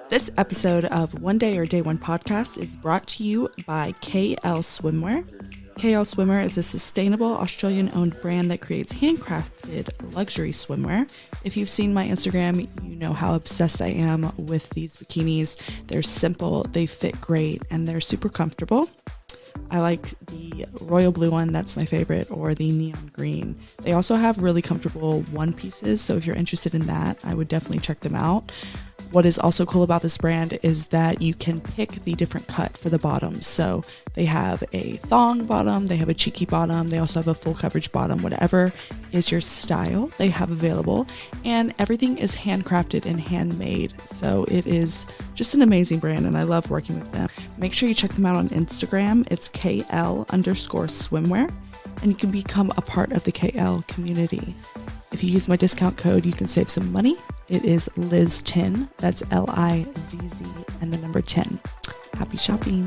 This episode of One Day or Day One podcast is brought to you by KL Swimwear. KL Swimwear is a sustainable Australian-owned brand that creates handcrafted luxury swimwear. If you've seen my Instagram, you know how obsessed I am with these bikinis. They're simple, they fit great, and they're super comfortable. I like the royal blue one, that's my favorite, or the neon green. They also have really comfortable one pieces, so if you're interested in that, I would definitely check them out. What is also cool about this brand is that you can pick the different cut for the bottoms. So they have a thong bottom, they have a cheeky bottom, they also have a full coverage bottom, whatever is your style, they have available. And everything is handcrafted and handmade. So it is just an amazing brand and I love working with them. Make sure you check them out on Instagram. It's KL_swimwear and you can become a part of the KL community. If you use my discount code, you can save some money. It is Lizz10. That's Lizz and the number 10. Happy shopping.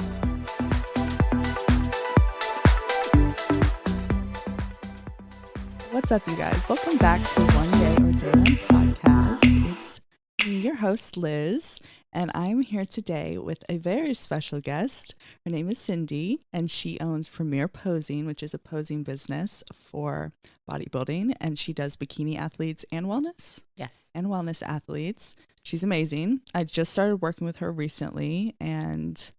What's up, you guys? Welcome back to One Day or Day One podcast. It's me, your host, Liz, and I'm here today with a very special guest. Her name is Cindy, and she owns Premier Posing, which is a posing business for bodybuilding, and she does bikini athletes and wellness. Yes. And wellness athletes. She's amazing. I just started working with her recently, and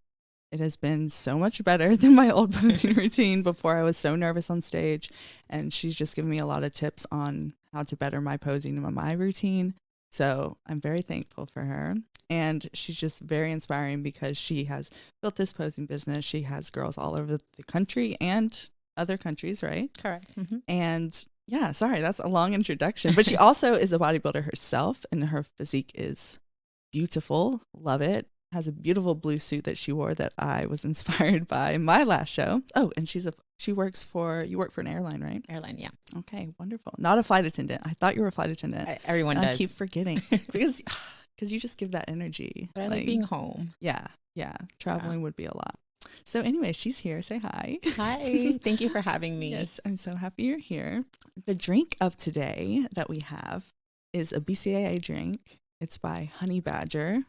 it has been so much better than my old posing routine. Before I was so nervous on stage, and she's just given me a lot of tips on how to better my posing and my routine. So I'm very thankful for her. And she's just very inspiring because she has built this posing business. She has girls all over the country and other countries, right? Correct. Mm-hmm. And yeah, sorry, that's a long introduction. But she also is a bodybuilder herself, and her physique is beautiful. Love it. Has a beautiful blue suit that she wore that I was inspired by my last show. Oh, and you work for an airline, right? Airline, yeah. Okay, wonderful. Not a flight attendant. I thought you were a flight attendant. Everyone does. I keep forgetting because you just give that energy. But I like being home. Yeah. Traveling would be a lot. So anyway, she's here. Say hi. Hi. Thank you for having me. Yes, I'm so happy you're here. The drink of today that we have is a BCAA drink. It's by Honey Badger.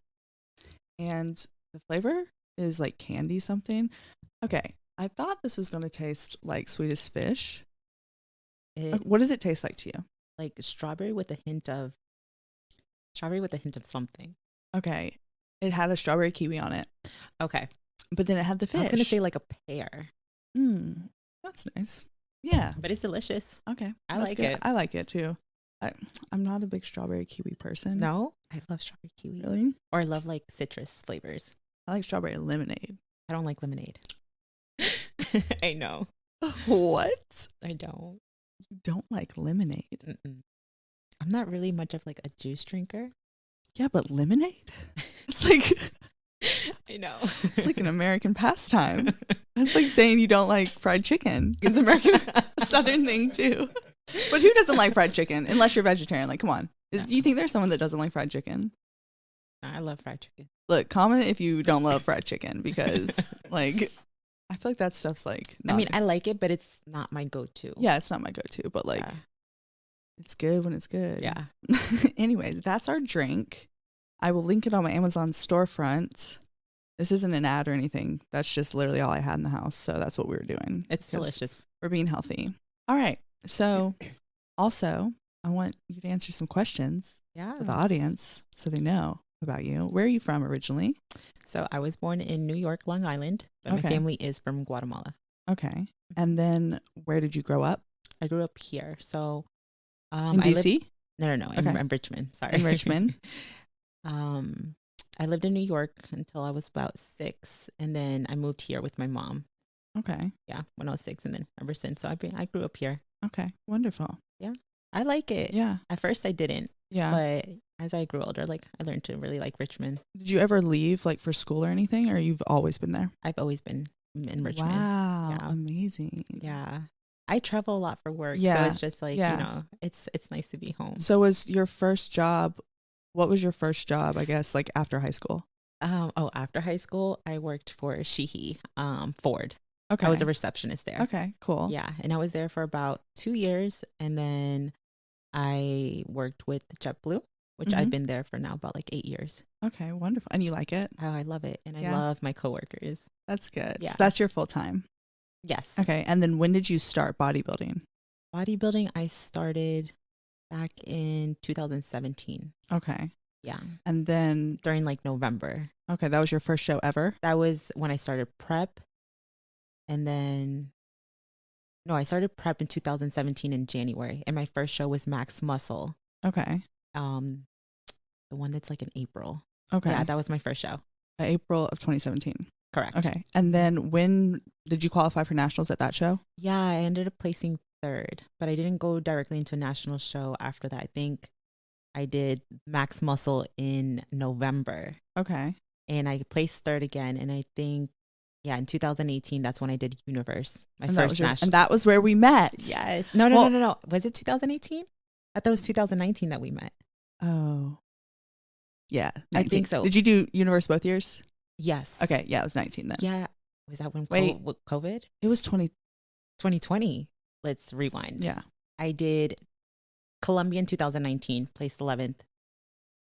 And the flavor is like candy something. Okay, I thought this was going to taste like Sweetest Fish. What does it taste like to you? Like strawberry with a hint of something. Okay, it had a strawberry kiwi on it. Okay. But then it had the fish. I was going to say like a pear. That's nice. Yeah. But it's delicious. Okay. I like it. I like it too. I'm not a big strawberry kiwi person. No? I love strawberry kiwi. Really? Or I love like citrus flavors. I like strawberry lemonade. I don't like lemonade. I know. What? I don't. You don't like lemonade? Mm-mm. I'm not really much of like a juice drinker. Yeah, but lemonade? It's like... I know. It's like an American pastime. That's like saying you don't like fried chicken. It's American Southern thing too. But who doesn't like fried chicken unless you're vegetarian? Like, come on. Do you think there's someone that doesn't like fried chicken? I love fried chicken. Look, comment if you don't love fried chicken because like I feel like that stuff's like I mean, I like it, but it's not my go-to. Yeah, it's not my go-to, but like it's good when it's good. Yeah. Anyways, that's our drink. I will link it on my Amazon storefront. This isn't an ad or anything. That's just literally all I had in the house. So that's what we were doing. It's delicious. We're being healthy. All right. So also, I want you to answer some questions for the audience so they know about you. Where are you from originally? So I was born in New York, Long Island, but my family is from Guatemala. Okay. And then where did you grow up? I grew up here. So in DC? No, in Richmond. Sorry. In Richmond. I lived in New York until I was about 6, and then I moved here with my mom. Okay. Yeah, when I was 6, and then ever since. So I grew up here. Okay, wonderful. Yeah, I like it. Yeah. At first, I didn't. Yeah. But as I grew older, like I learned to really like Richmond. Did you ever leave like for school or anything, or you've always been there? I've always been in Richmond. Wow, yeah. Amazing. Yeah. I travel a lot for work. Yeah. So it's just like, you know, it's nice to be home. So was your first job, what was your first job, I guess, like after high school? After high school, I worked for Sheehy, Ford. Okay. I was a receptionist there. Okay, cool. Yeah. And I was there for about 2 years. And then I worked with JetBlue, which I've been there for now about like 8 years. Okay, wonderful. And you like it? Oh, I love it. And I Yeah. love my coworkers. That's good. Yeah. So that's your full time. Yes. Okay. And then when did you start bodybuilding? Bodybuilding, I started back in 2017. Okay. Yeah. And then During like November. okay, that was your first show ever? That was when I started prep. And then, no, I started prep in 2017 in January. And my first show was Max Muscle. Okay. The one that's like in April. Okay. Yeah, that was my first show. April of 2017. Correct. Okay. And then when did you qualify for nationals at that show? Yeah, I ended up placing third, but I didn't go directly into a national show after that. I think I did Max Muscle in November. Okay. And I placed third again. And I think, yeah, in 2018, that's when I did Universe. My And first national. and that was where we met. Yes. No. Was it 2018? I thought it was 2019 that we met. Oh. Yeah. 19. I think so. Did you do Universe both years? Yes. Okay. Yeah, it was 19 then. Yeah. Was that when Wait. COVID? It was 2020. Let's rewind. Yeah. I did Columbia in 2019, placed 11th.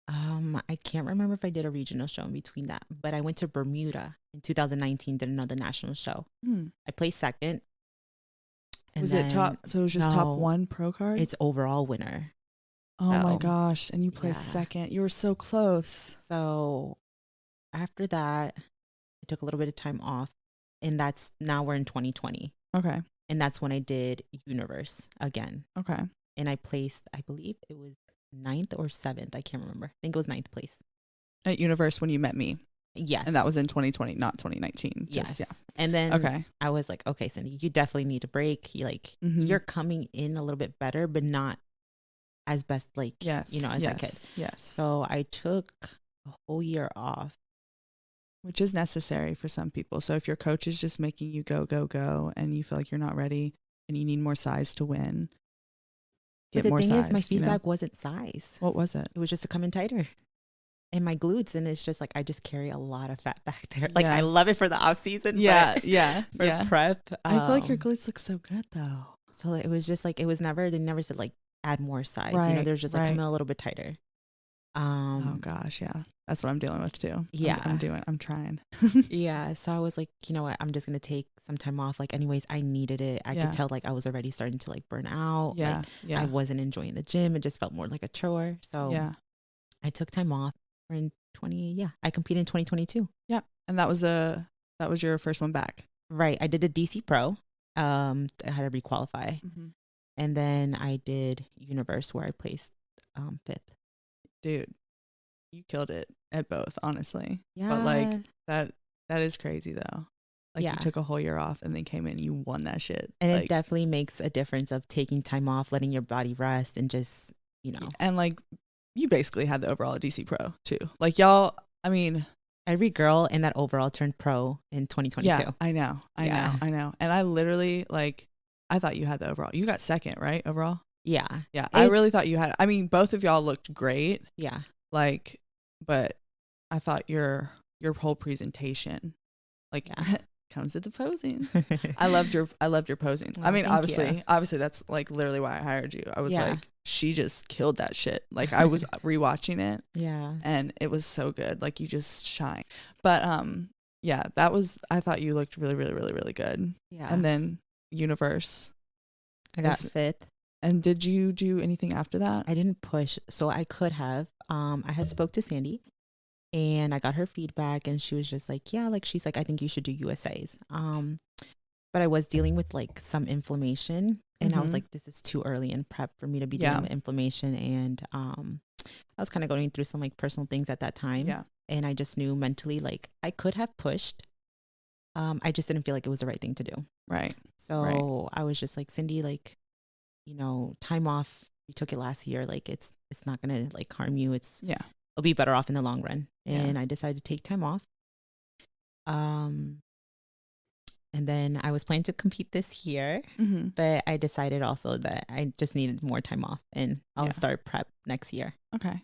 I can't remember if I did a regional show in between that, but I went to Bermuda in 2019, did another national show. I placed second. Was it top? So it was just top one pro card? It's overall winner. Oh my gosh. And you placed second. You were so close. So after that, I took a little bit of time off, and now we're in 2020. Okay. And that's when I did Universe again. Okay. And I placed, I believe it was 9th or 7th. I can't remember. I think it was 9th place. At Universe when you met me. Yes. And that was in 2020, not 2019. Yes. Yeah. And then I was like, okay, Cindy, you definitely need a break. You're coming in a little bit better, but not as best, as I could. Yes. So I took a whole year off. Which is necessary for some people. So if your coach is just making you go, go, go, and you feel like you're not ready and you need more size to win, But the thing is, my feedback wasn't size. What was it? It was just to come in tighter. And my glutes, and it's just like, I just carry a lot of fat back there. Like, I love it for the off season. Yeah, but for prep. I feel like your glutes look so good though. So it was just like, they never said like, add more size. Right, they were just like, come in a little bit tighter. Oh gosh, yeah. That's what I'm dealing with too. Yeah. I'm trying. Yeah. So I was like, you know what? I'm just going to take some time off. Like, anyways, I needed it. I could tell like I was already starting to like burn out. Yeah. Like, I wasn't enjoying the gym. It just felt more like a chore. So I took time off. We're in I competed in 2022. Yeah. And that was your first one back. Right. I did a DC Pro. I had to requalify. And then I did Universe where I placed 5th. Dude, you killed it at both, honestly. Yeah. But like that is crazy though. Like you took a whole year off and then came in and you won that shit. And like, it definitely makes a difference of taking time off, letting your body rest, and just, And like you basically had the overall DC Pro too. Like y'all, I mean, every girl in that overall turned pro in 2022. Yeah, I know. And I literally I thought you had the overall. You got second, right? Overall? Yeah. Yeah. I really thought you had, I mean, both of y'all looked great. Yeah. But I thought your whole presentation, comes with the posing. I loved your posing. Oh, I mean, obviously that's like literally why I hired you. I was like, she just killed that shit. Like I was rewatching it. Yeah. And it was so good. Like you just shine. But I thought you looked really, really, really, really good. Yeah. And then Universe. I got 5th. And did you do anything after that? I didn't push, so I could have. I had spoke to Sandy, and I got her feedback, and she was just like, yeah, like she's like, I think you should do USAs. But I was dealing with like some inflammation, and I was like, this is too early in prep for me to be dealing with inflammation, and I was kind of going through some like personal things at that time. Yeah. And I just knew mentally like I could have pushed. I just didn't feel like it was the right thing to do. Right. So I was just like, Cindy, like, time off, you took it last year, like it's not gonna like harm you, it'll be better off in the long run. And I decided to take time off, and then I was planning to compete this year, but I decided also that I just needed more time off, and I'll start prep next year. Okay.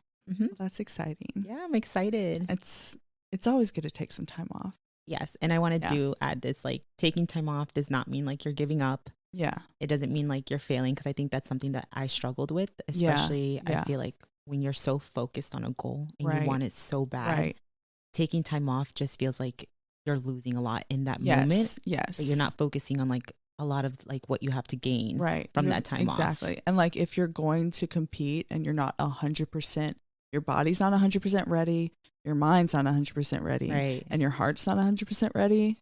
That's exciting. Yeah, I'm excited. It's always good to take some time off. Yes. And I want to add this, like, taking time off does not mean like you're giving up. Yeah. It doesn't mean like you're failing, because I think that's something that I struggled with, especially I feel like when you're so focused on a goal and you want it so bad, taking time off just feels like you're losing a lot in that moment. Yes. But you're not focusing on like a lot of like what you have to gain from that time off. Exactly. And like if you're going to compete and you're not 100%, your body's not 100% ready, your mind's not 100% ready, and your heart's not 100% ready,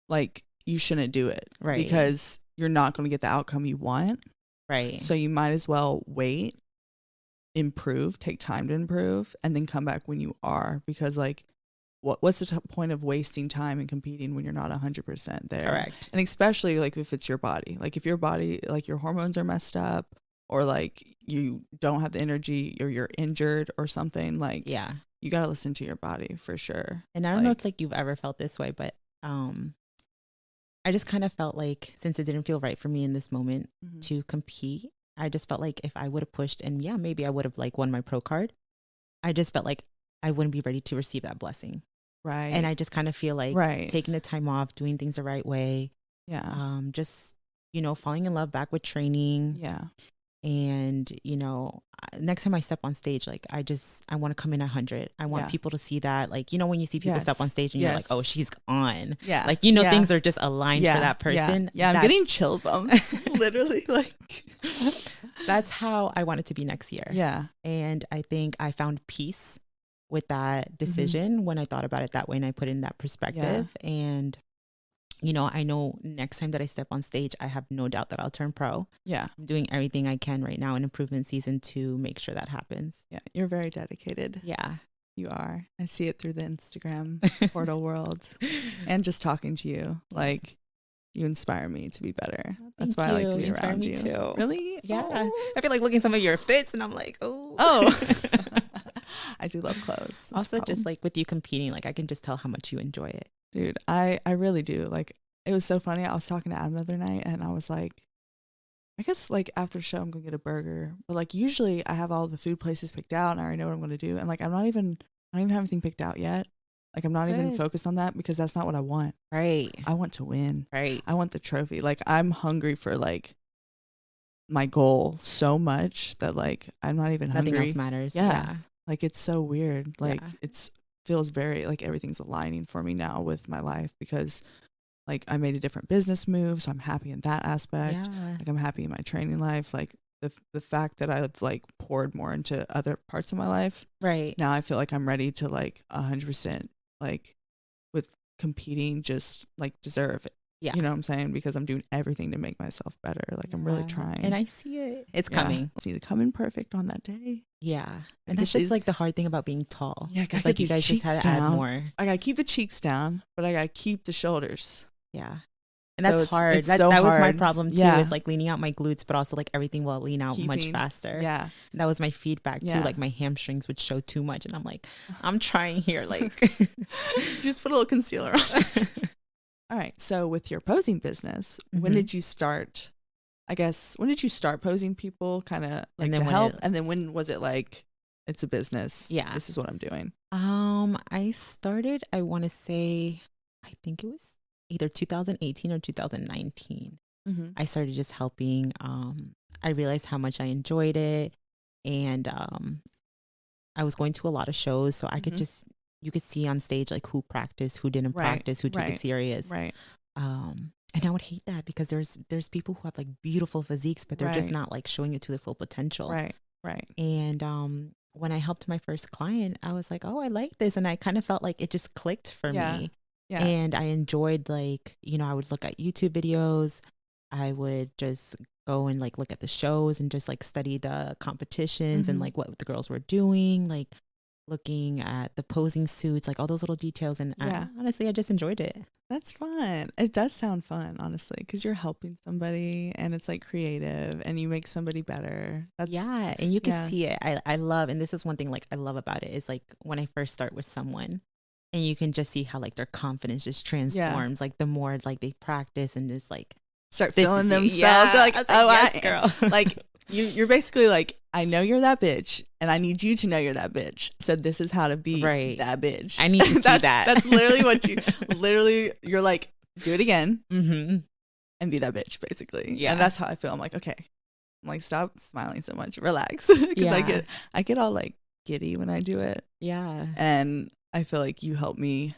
like you shouldn't do it. Because you're not going to get the outcome you want. So you might as well wait, improve, take time to improve, and then come back when you are. Because like, what's the point of wasting time and competing when you're not 100% there? And especially like if it's your body, like if your body, like your hormones are messed up, or like you don't have the energy, or you're injured or something, like you got to listen to your body for sure. And I don't know if like you've ever felt this way, but I just kind of felt like, since it didn't feel right for me in this moment to compete, I just felt like if I would have pushed, and maybe I would have like won my pro card, I just felt like I wouldn't be ready to receive that blessing. And I just kind of feel like taking the time off, doing things the right way. Just, you know, falling in love back with training. And, you know, next time I step on stage, like I want to come in 100. I want people to see that, like, you know, when you see people step on stage and you're like, oh, she's on. Like, you know, things are just aligned for that person. I'm getting chill bumps, literally. Like, that's how I want it to be next year. And I think I found peace with that decision when I thought about it that way and I put it in that perspective. And, you know, I know next time that I step on stage, I have no doubt that I'll turn pro. I'm doing everything I can right now in improvement season to make sure that happens. You're very dedicated. You are. I see it through the Instagram portal world and just talking to you. Like, you inspire me to be better. That's why I like to be around you. Too. Really? I feel like looking at some of your fits and I'm like, oh. I do love clothes. Also, just like with you competing, like I can just tell how much you enjoy it. Dude, I really do. Like, it was so funny. I was talking to Adam the other night and I was like, I guess like after the show I'm gonna get a burger. But like usually I have all the food places picked out and I already know what I'm gonna do. And like I don't even have anything picked out yet. Like I'm not even focused on that because that's not what I want. I want to win. I want the trophy. Like I'm hungry for like my goal so much that like I'm not even hungry. Nothing else matters. Like it's so weird. Like it's feels very like everything's aligning for me now with my life because like I made a different business move, so I'm happy in that aspect. Like I'm happy in my training life. Like the fact that I've like poured more into other parts of my life. Now I feel like I'm ready to like 100% like with competing, just like deserve it. You know what I'm saying? Because I'm doing everything to make myself better. Like I'm really trying. And I see it. It's coming. I need to come in perfect on that day. And that's just like the hard thing about being tall. It's like you guys just had to add more. I gotta keep the cheeks down, but I gotta keep the shoulders. And that's hard. That was my problem too, is like leaning out my glutes, but also like everything will lean out much faster. And that was my feedback too. Like my hamstrings would show too much. And I'm like, I'm trying here. Like, just put a little concealer on. All right. So with your posing business, when did you start? I guess, when did you start posing people kind of like to help? And then when was it like, it's a business? This is what I'm doing. I started, I want to say, I think it was either 2018 or 2019. I started just helping. I realized how much I enjoyed it. And I was going to a lot of shows, so I could just, you could see on stage like who practiced, who didn't practice, who took it serious. And I would hate that because there's people who have like beautiful physiques, but they're just not like showing it to their full potential. And when I helped my first client, I was like, oh, I like this. And I kind of felt like it just clicked for me. And I enjoyed, like, you know, I would look at YouTube videos. I would just go and like look at the shows and just like study the competitions and like what the girls were doing, like looking at the posing suits, like all those little details. And honestly, I just enjoyed it. That's fun. It does sound fun, honestly, because you're helping somebody and it's like creative and you make somebody better. And you can see it. I love, and this is one thing like I love about it, is like when I first start with someone and you can just see how like their confidence just transforms. Like the more like they practice and just like start feeling themselves. They're like, oh, yes, girl. Like you're basically like, I know you're that bitch, and I need you to know you're that bitch. So this is how to be that bitch. I need to see that. That's literally you're like, do it again and be that bitch, basically. Yeah. And that's how I feel. I'm like, okay. I'm like, stop smiling so much. Relax. Because I get all like giddy when I do it. Yeah. And I feel like you help me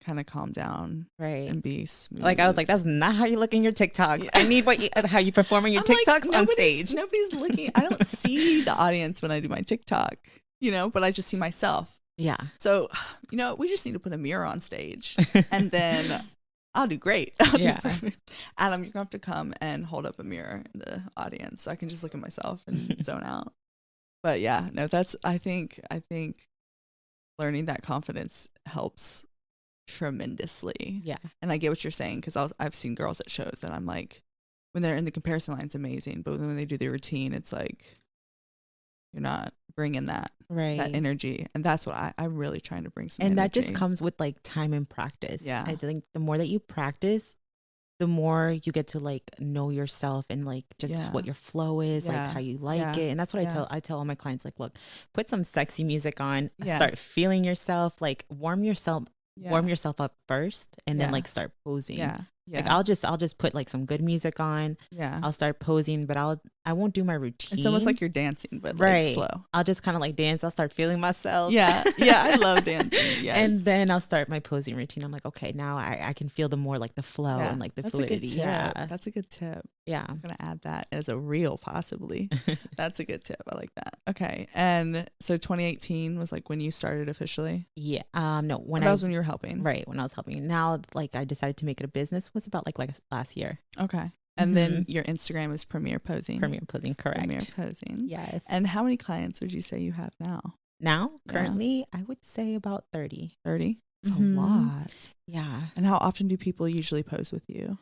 kind of calm down, right, and be smooth. Like I was like, that's not how you look in your TikToks. I need how you perform in your TikToks like, on stage. Nobody's looking. I don't see the audience when I do my TikTok, but I just see myself. Yeah. So, we just need to put a mirror on stage, and then I'll do great. I'll do perfect. Adam, you're gonna have to come and hold up a mirror in the audience so I can just look at myself and zone out. But yeah, no, I think learning that confidence helps tremendously. Yeah. And I get what you're saying, because I've seen girls at shows that I'm like, when they're in the comparison line, it's amazing, but when they do their routine, it's like you're not bringing that energy. And that's what I'm really trying to bring some energy. That just comes with like time and practice. Yeah. I think the more that you practice, the more you get to like know yourself and like just what your flow is, like how you like it. And that's what I tell all my clients, like, look, put some sexy music on, start feeling yourself, like warm yourself up first, and then like start posing. Like I'll just put like some good music on. Yeah. I'll start posing, but I won't do my routine. It's almost like you're dancing, but like slow. I'll just kind of like dance. I'll start feeling myself. Yeah. Yeah. I love dancing. Yes. And then I'll start my posing routine. I'm like, okay, now I can feel the more like the flow and like the fluidity. Yeah. That's a good tip. Yeah. I'm going to add that as a reel, possibly. That's a good tip. I like that. Okay. And so 2018 was like when you started officially? Yeah. No, that was when you were helping. Right. When I was helping. Now, like I decided to make it a business was about like last year. Okay. And then your Instagram is Premier Posing. Premier Posing, correct. Premier Posing. Yes. And how many clients would you say you have now? Currently, I would say about 30. 30? That's a lot. Yeah. And how often do people usually pose with you?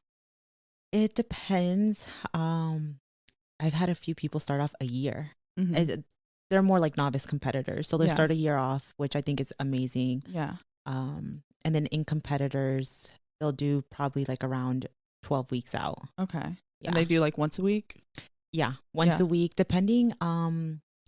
It depends. I've had a few people start off a year. They're more like novice competitors. So they start a year off, which I think is amazing. Yeah. And then in competitors, they'll do probably like around 12 weeks out. Okay. Yeah. And they do like once a week? Yeah. Once a week, depending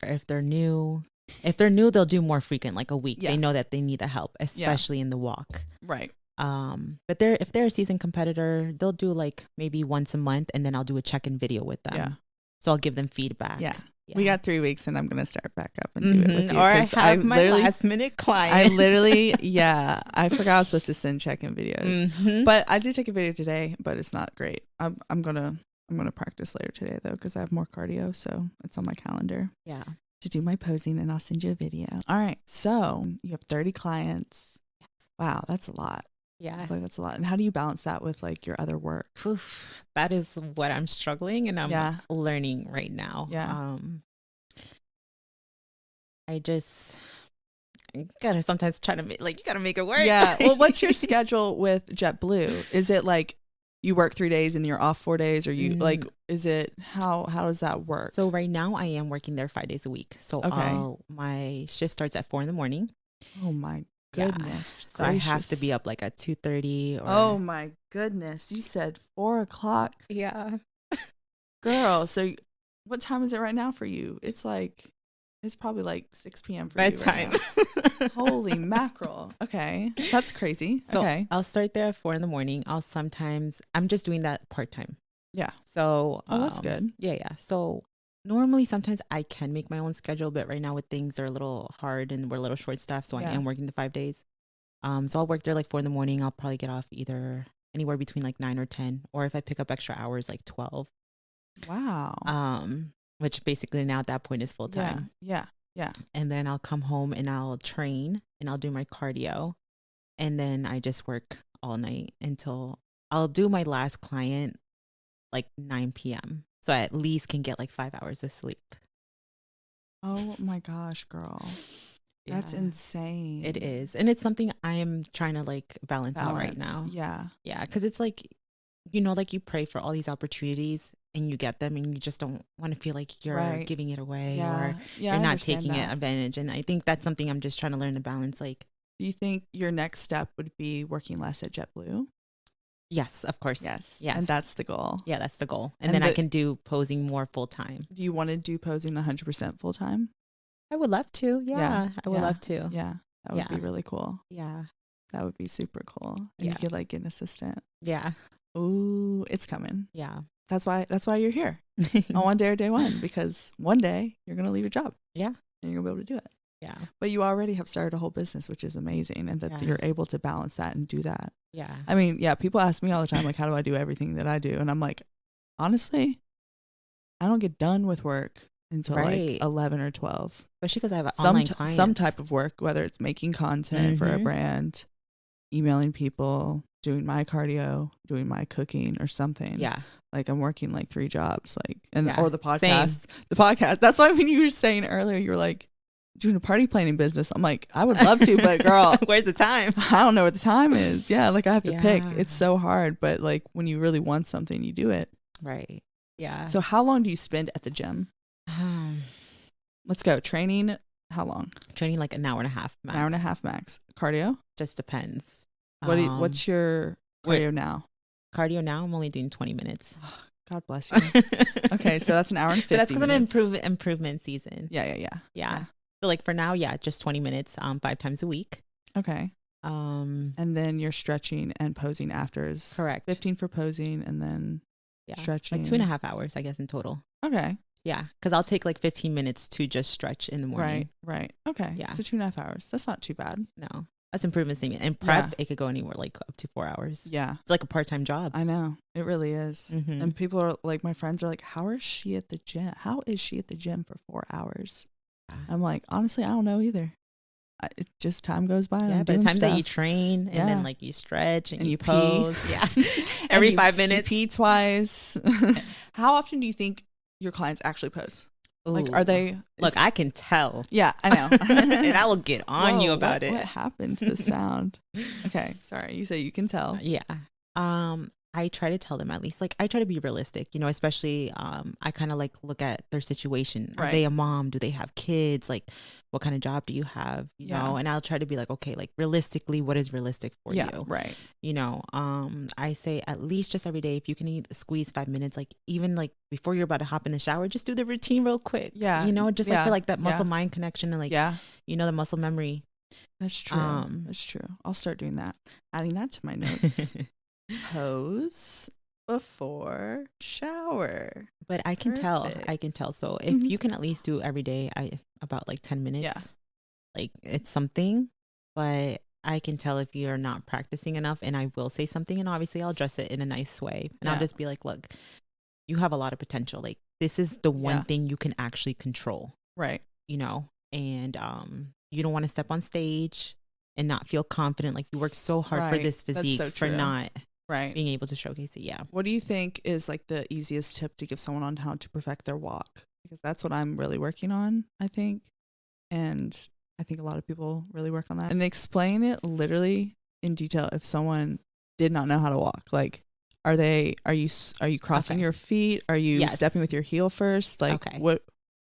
if they're new. If they're new, they'll do more frequent, like a week. Yeah. They know that they need the help, especially in the walk. Right. But if they're a seasoned competitor, they'll do like maybe once a month, and then I'll do a check-in video with them. Yeah. So I'll give them feedback. Yeah. We got 3 weeks, and I'm going to start back up and do it with you. Or I have my last minute client. I literally, I forgot I was supposed to send check-in videos, but I did take a video today, but it's not great. I'm going to practice later today though, because I have more cardio. So it's on my calendar. Yeah. To do my posing, and I'll send you a video. All right. So you have 30 clients. Wow. That's a lot. Yeah. I feel like that's a lot. And how do you balance that with like your other work? Oof, that is what I'm struggling and I'm learning right now. Yeah. I gotta sometimes try to you gotta make it work. Yeah. Well, what's your schedule with JetBlue? Is it like you work 3 days and you're off 4 days, or you like, is it, how does that work? So right now I am working there 5 days a week. So my shift starts at 4 a.m. Oh my goodness. So I have to be up like at 2:30. Oh my goodness. You said 4 o'clock. Yeah. Girl, so what time is it right now for you? It's probably like 6 p.m. for bedtime. You right now. Holy mackerel. Okay. That's crazy. So okay. I'll start there at 4 a.m. I'm just doing that part-time. Yeah. So that's good. Yeah. So normally sometimes I can make my own schedule, but right now with things are a little hard and we're a little short staffed, so I am working the 5 days. So I'll work there like 4 a.m. I'll probably get off either anywhere between like 9 or 10, or if I pick up extra hours, like 12. Wow. Which basically now at that point is full time. Yeah. And then I'll come home and I'll train and I'll do my cardio, and then I just work all night until I'll do my last client like 9 p.m. So I at least can get like 5 hours of sleep. Oh my gosh, girl. That's insane. It is. And it's something I am trying to like balance out right now. Yeah. Yeah. Because it's like, like you pray for all these opportunities and you get them, and you just don't want to feel like you're giving it away or you're not taking it advantage. And I think that's something I'm just trying to learn to balance. Like, do you think your next step would be working less at JetBlue? Yes, of course. Yes. And that's the goal. Yeah, that's the goal. And then I can do posing more full time. Do you want to do posing 100% full time? I would love to. Yeah. I would love to. Yeah. That would be really cool. Yeah. That would be super cool. And you could like get an assistant. Yeah. Ooh, it's coming. Yeah. That's why you're here on One Day or Day One, because one day you're going to leave your job. Yeah. And you're going to be able to do it. Yeah. But you already have started a whole business, which is amazing. And that you're able to balance that and do that. Yeah. I mean, yeah, people ask me all the time, like, how do I do everything that I do? And I'm like, honestly, I don't get done with work until like 11 or 12. Especially because I have online clients. Some type of work, whether it's making content for a brand, emailing people, doing my cardio, doing my cooking or something. Yeah. Like I'm working like 3 jobs, like, and or the podcast. Same. The podcast. That's why when you were saying earlier, you were like doing a party planning business. I'm like, I would love to, but girl, where's the time? I don't know what the time is. Yeah, like I have to pick. It's so hard, but like when you really want something, you do it. Right. Yeah. So how long do you spend at the gym? Let's go. Training, how long? Training like an hour and a half max. An hour and a half max. Cardio? Just depends. What's your cardio now? Cardio now, I'm only doing 20 minutes. God bless you. Okay, so that's an hour and 50 That's because I'm in improvement season. Yeah. So like for now, just 20 minutes 5 times a week. Okay. And then you're stretching and posing after is correct. 15 for posing and then stretching. Like 2.5 hours, I guess, in total. Okay. Yeah, because I'll take like 15 minutes to just stretch in the morning. Right. Okay. Yeah. So 2.5 hours. That's not too bad. No. That's improvement season. And prep, it could go anywhere like up to 4 hours. Yeah. It's like a part-time job. I know. It really is. Mm-hmm. And people are like, my friends are like, how is she at the gym? How is she at the gym for 4 hours? I'm like, honestly, I don't know either. It just time goes by. Yeah, by the time that you train and then like you stretch and you pose. Yeah. Every 5 minutes. You pee twice. How often do you think your clients actually pose? Ooh. Like, are they? Look, I can tell. Yeah, I know. And I will get on you about it. What happened to the sound? Okay, sorry. You say you can tell. Yeah. I try to tell them at least, like, I try to be realistic, you know, especially, I kind of like look at their situation. Are they a mom? Do they have kids? Like, what kind of job do you have? You know, and I'll try to be like, okay, like realistically, what is realistic for you? Right. You know, I say at least just every day, if you can squeeze 5 minutes, like even like before you're about to hop in the shower, just do the routine real quick. Yeah. You know, just like for like that muscle mind connection and like, you know, the muscle memory. That's true. That's true. I'll start doing that. Adding that to my notes. Pose before shower. But I can tell. So if you can at least do every day, about like 10 minutes, like it's something. But I can tell if you're not practicing enough, and I will say something, and obviously I'll address it in a nice way, and I'll just be like, look, you have a lot of potential. Like this is the one thing you can actually control. Right. You know, and you don't want to step on stage and not feel confident. Like you work so hard for this physique for not being able to showcase it. Yeah. What do you think is like the easiest tip to give someone on how to perfect their walk? Because that's what I'm really working on, I think. And I think a lot of people really work on that. And explain it literally in detail if someone did not know how to walk. Like, are you crossing your feet? Are you stepping with your heel first? Like what?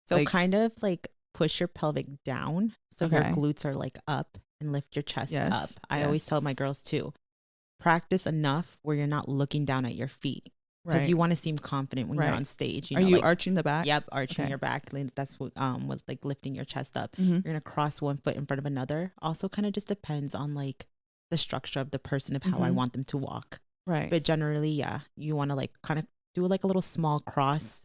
So like, kind of like push your pelvic down so your glutes are like up and lift your chest up. I always tell my girls too, practice enough where you're not looking down at your feet because you want to seem confident when you're on stage. You know, are you like, arching the back? Yep, arching your back. That's what with like lifting your chest up. You're gonna cross one foot in front of another. Also, kind of just depends on like the structure of the person of how I want them to walk. Right. But generally, you want to like kind of do like a little small cross,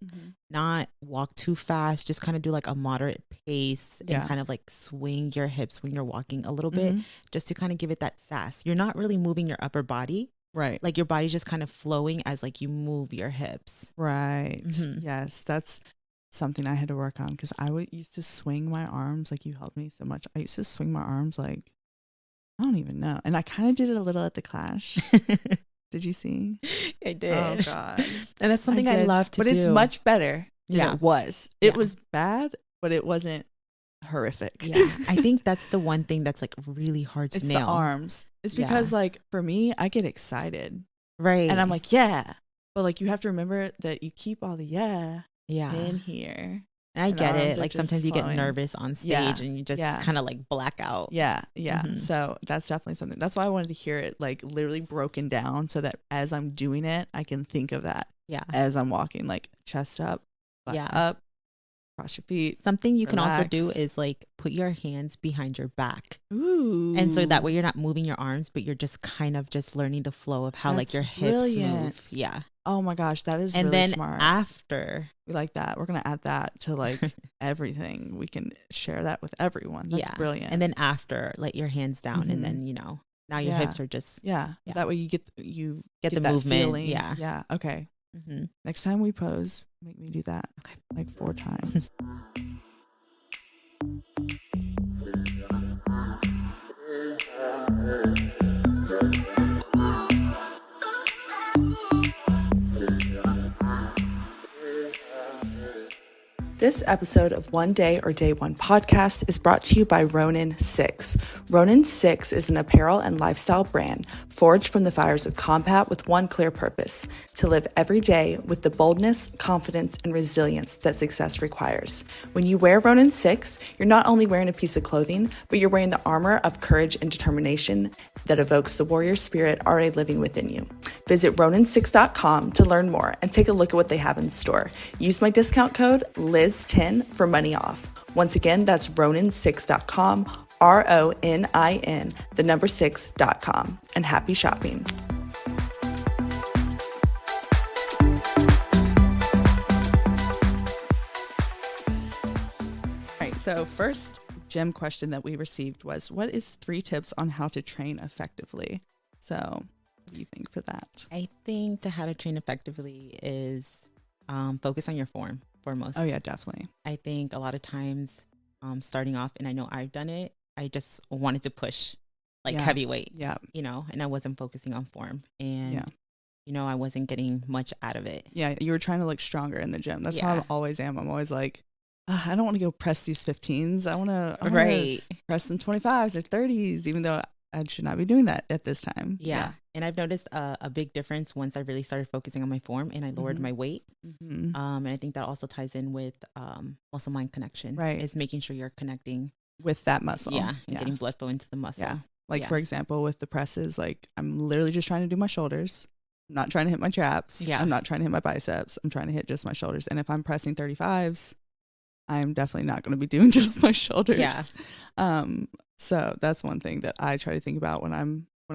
not walk too fast, just kind of do like a moderate pace and kind of like swing your hips when you're walking a little bit just to kind of give it that sass. You're not really moving your upper body. Right. Like your body's just kind of flowing as like you move your hips. Right. Yes. That's something I had to work on because used to swing my arms. Like you helped me so much. I used to swing my arms like, I don't even know. And I kind of did it a little at the Clash. Did you see? I did. Oh God. And that's something I love to do. But it's much better than it was. It was bad, but it wasn't horrific. Yeah. I think that's the one thing that's like really hard to nail. It's the arms. It's because like for me, I get excited. Right. And I'm like, yeah. But like you have to remember that you keep all the in here. And I get it. Like sometimes you flowing. get nervous on stage and you just kind of like black out. Yeah. So that's definitely something. That's why I wanted to hear it like literally broken down so that as I'm doing it, I can think of that. Yeah. As I'm walking, like chest up, butt up, cross your feet. Something you can also do is like put your hands behind your back. Ooh. And so that way you're not moving your arms, but you're just kind of just learning the flow of how like your hips move. Yeah. Oh my gosh, that is and really then smart. After we like that. We're gonna add that to like everything. We can share that with everyone. That's brilliant. And then after, let your hands down, and then now your hips are just That way you get the that movement. Feeling. Yeah. Okay. Next time we pose, make me do that. Okay. Like 4 times. This episode of One Day or Day One podcast is brought to you by Ronin 6. Ronin 6 is an apparel and lifestyle brand forged from the fires of combat with one clear purpose: to live every day with the boldness, confidence, and resilience that success requires. When you wear Ronin 6, you're not only wearing a piece of clothing, but you're wearing the armor of courage and determination that evokes the warrior spirit already living within you. Visit ronin6.com to learn more and take a look at what they have in store. Use my discount code LIZZ10 for money off. Once again, that's ronin6.com, RONIN, the number 6.com, and happy shopping. All right, so first gym question that we received was, what is 3 tips on how to train effectively? So what do you think for that? I think how to train effectively is focus on your form foremost. Oh yeah, definitely. I think a lot of times starting off, and I know I've done it, I just wanted to push like heavyweight, and I wasn't focusing on form, and I wasn't getting much out of it. Yeah, you were trying to look stronger in the gym. That's how I always am. I'm always like, I don't want to go press these 15s. I want to press some 25s or 30s, even though I should not be doing that at this time. Yeah. And I've noticed a big difference once I really started focusing on my form and I lowered my weight. And I think that also ties in with muscle mind connection. Right. Is making sure you're connecting with that muscle. Yeah. And getting blood flow into the muscle. Yeah. Like for example, with the presses, like I'm literally just trying to do my shoulders. I'm not trying to hit my traps. Yeah. I'm not trying to hit my biceps. I'm trying to hit just my shoulders. And if I'm pressing 35s, I'm definitely not going to be doing just my shoulders. Yeah. So that's one thing that I try to think about when I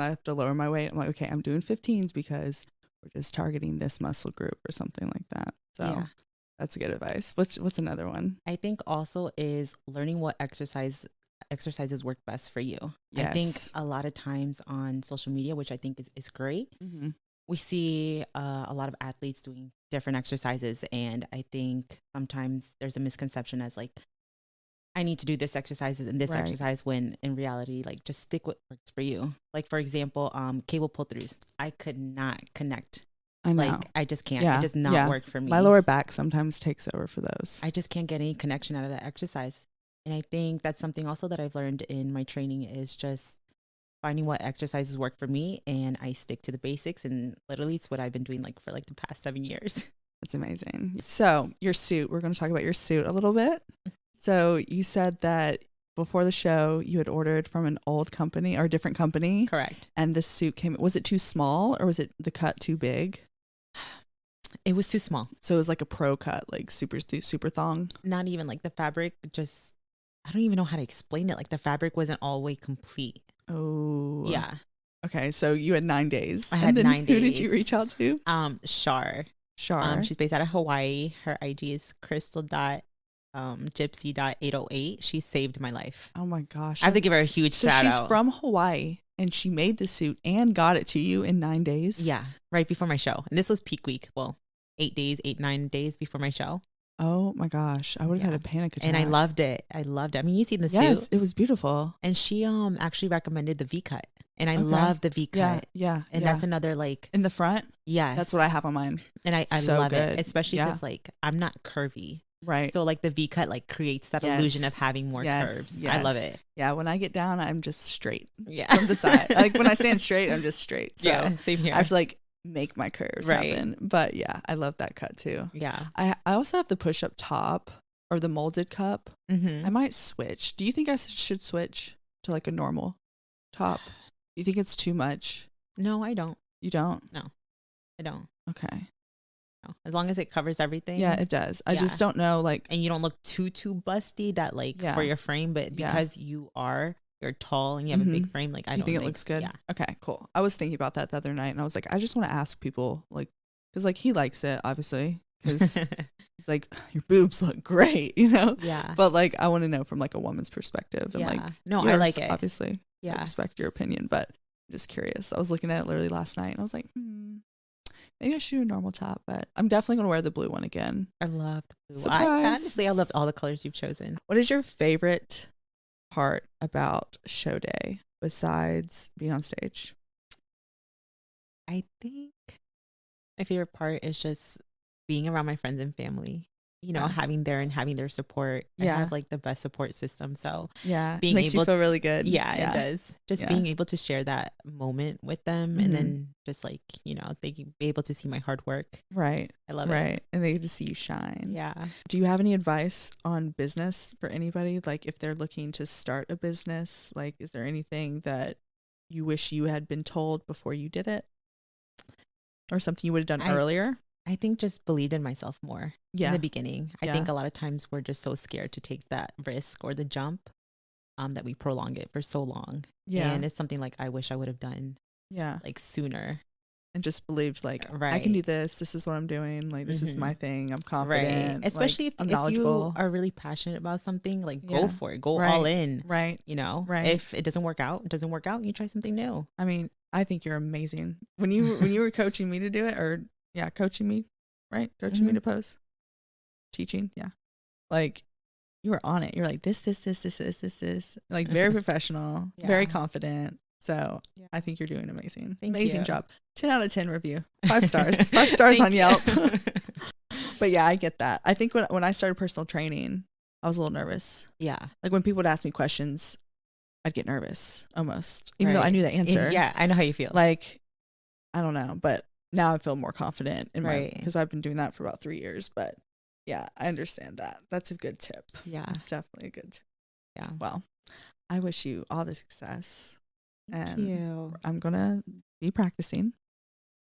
have to lower my weight. I'm like, okay, I'm doing 15s because we're just targeting this muscle group or something like that. So that's good advice. What's another one? I think also is learning what exercises work best for you. Yes. I think a lot of times on social media, which I think is great, we see a lot of athletes doing different exercises. And I think sometimes there's a misconception as like, I need to do this exercise and this exercise, when in reality, like just stick what works for you. Like for example, cable pull throughs. I could not connect. I know. Like I just can't. It does not work for me. My lower back sometimes takes over for those. I just can't get any connection out of that exercise. And I think that's something also that I've learned in my training is just finding what exercises work for me, and I stick to the basics. And literally, it's what I've been doing like for like the past 7 years. That's amazing. So your suit. We're going to talk about your suit a little bit. So you said that before the show, you had ordered from an old company or a different company. Correct. And the suit came, was it too small or was it the cut too big? It was too small. So it was like a pro cut, like super thong? Not even like the fabric, just, I don't even know how to explain it. Like the fabric wasn't all the way complete. Oh. Yeah. Okay. So you had 9 days. I had 9 days. Who did you reach out to? Shar. She's based out of Hawaii. Her IG is Gypsy.808. She saved my life. Oh my gosh. I have to give her a huge shout out. She's from Hawaii and she made the suit and got it to you in 9 days. Yeah. Right before my show. And this was peak week. Well, 9 days before my show. Oh my gosh. I would have had a panic attack. And I loved it. I mean, you seen the suit. Yes, it was beautiful. And she actually recommended the V cut. And I love the V cut. Yeah. And that's another like in the front. Yes. That's what I have on mine. And I love it. Especially because like I'm not curvy. Right. So like the V cut like creates that illusion of having more curves. Yes. I love it. Yeah. When I get down, I'm just straight. Yeah. From the side. Like when I stand straight, I'm just straight. So yeah, same here. I have to like make my curves happen. But yeah, I love that cut too. Yeah. I also have the push up top. or the molded cup. I might switch. Do you think I should switch to like a normal top? Do you think it's too much? No, I don't. You don't? No, I don't. Okay. No. As long as it covers everything. Yeah, it does. I just don't know, like, and you don't look too busty that like for your frame, but because you're tall and you have a big frame, like I don't think it looks good. Yeah. Okay, cool. I was thinking about that the other night, and I was like, I just want to ask people, like, because like he likes it, obviously, because he's like, your boobs look great, you know. Yeah. But like, I want to know from like a woman's perspective, and like, no, I like it. Obviously, so I respect your opinion, but I'm just curious. I was looking at it literally last night, and I was like, maybe I should do a normal top, but I'm definitely gonna wear the blue one again. I love the blue. Surprise. I loved all the colors you've chosen. What is your favorite part about show day besides being on stage? I think my favorite part is just being around my friends and family, you know, having their support. I have like the best support system. So being makes you feel really good. Yeah, it does. Just being able to share that moment with them, and then just like, you know, they can be able to see my hard work. Right. I love it. Right. And they get to see you shine. Yeah. Do you have any advice on business for anybody? Like if they're looking to start a business, like is there anything that you wish you had been told before you did it? Or something you would have done earlier? I think just believed in myself more in the beginning. I think a lot of times we're just so scared to take that risk or the jump that we prolong it for so long. Yeah. And it's something like I wish I would have done like sooner. And just believed like, I can do this. This is what I'm doing. Like, this is my thing. I'm confident. Right. Especially like, if you are really passionate about something, like go for it. Go all in. Right. You know, if it doesn't work out, you try something new. I mean, I think you're amazing. When you were coaching me to do it, or coaching me, right? Coaching me to pose, teaching. Yeah. Like you were on it. You're like this, like very professional, very confident. So I think you're doing amazing. Amazing job. 10 out of 10 review. 5 stars. 5 stars on Yelp. But yeah, I get that. I think when I started personal training, I was a little nervous. Yeah. Like when people would ask me questions, I'd get nervous almost, even though I knew the answer. Yeah, I know how you feel. Like, I don't know, but now I feel more confident in my, because I've been doing that for about 3 years. But yeah, I understand that. That's a good tip. Yeah. It's definitely a good tip. Yeah. Well, I wish you all the success. Thank you. I'm going to be practicing.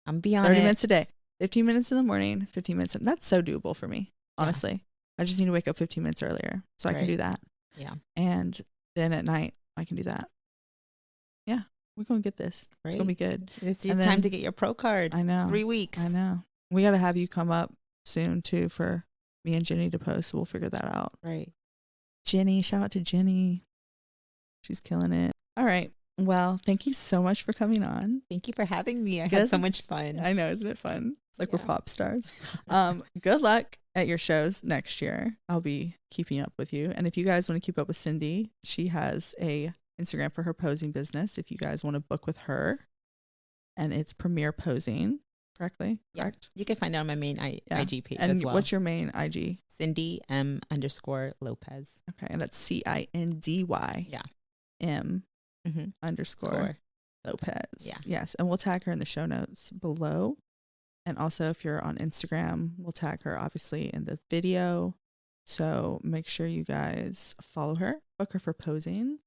I'm beyond 30 minutes a day. 15 minutes in the morning, 15 minutes. That's so doable for me, honestly. I just need to wake up 15 minutes earlier so I can do that. Yeah. And then at night, I can do that. Yeah. We're going to get this. It's going to be good. It's your time to get your pro card. I know. 3 weeks. I know. We got to have you come up soon, too, for me and Jenny to post. We'll figure that out. Right. Jenny. Shout out to Jenny. She's killing it. All right. Well, thank you so much for coming on. Thank you for having me. I had so much fun. I know. Isn't it fun? It's like we're pop stars. Good luck at your shows next year. I'll be keeping up with you. And if you guys want to keep up with Cindy, she has a Instagram for her posing business. If you guys want to book with her, and it's Premier Posing, correctly? Yeah. Correct? You can find it on my main IG page and as well. What's your main IG? Cindy M_Lopez. Okay. And that's CINDY. Yeah. M. _ Lopez. Yeah. Yes. And we'll tag her in the show notes below. And also if you're on Instagram, we'll tag her obviously in the video. So make sure you guys follow her, book her for posing.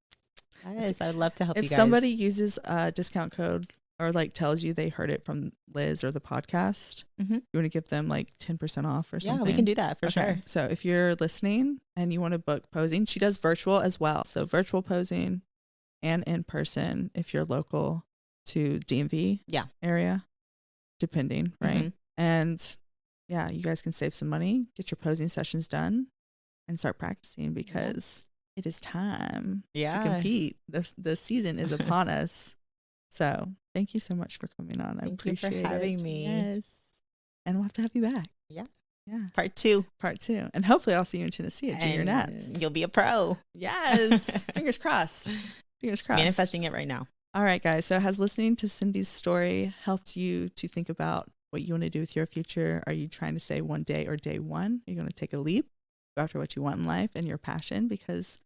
Yes, I'd love to help you guys. If somebody uses a discount code or like tells you they heard it from Lizz or the podcast, you want to give them like 10% off or something? Yeah, we can do that for sure. So if you're listening and you want to book posing, she does virtual as well. So virtual posing and in person if you're local to DMV area, depending, right? And yeah, you guys can save some money, get your posing sessions done, and start practicing because it is time to compete. The season is upon us. So thank you so much for coming on. I appreciate you for having me. Yes. And we'll have to have you back. Yeah. Yeah. Part 2. And hopefully I'll see you in Tennessee at Junior Nats. You'll be a pro. Yes. Fingers crossed. Fingers crossed. Manifesting it right now. All right, guys. So has listening to Cindy's story helped you to think about what you want to do with your future? Are you trying to say one day or day one? You're going to take a leap, go after what you want in life and your passion, because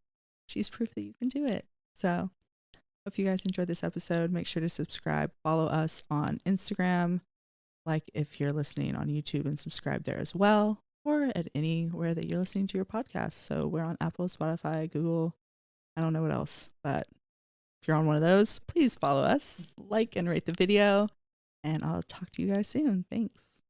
she's proof that you can do it. So hope you guys enjoyed this episode. Make sure to subscribe. Follow us on Instagram. Like if you're listening on YouTube, and subscribe there as well. or at anywhere that you're listening to your podcast. So we're on Apple, Spotify, Google. I don't know what else, but if you're on one of those, please follow us, like and rate the video, and I'll talk to you guys soon. Thanks.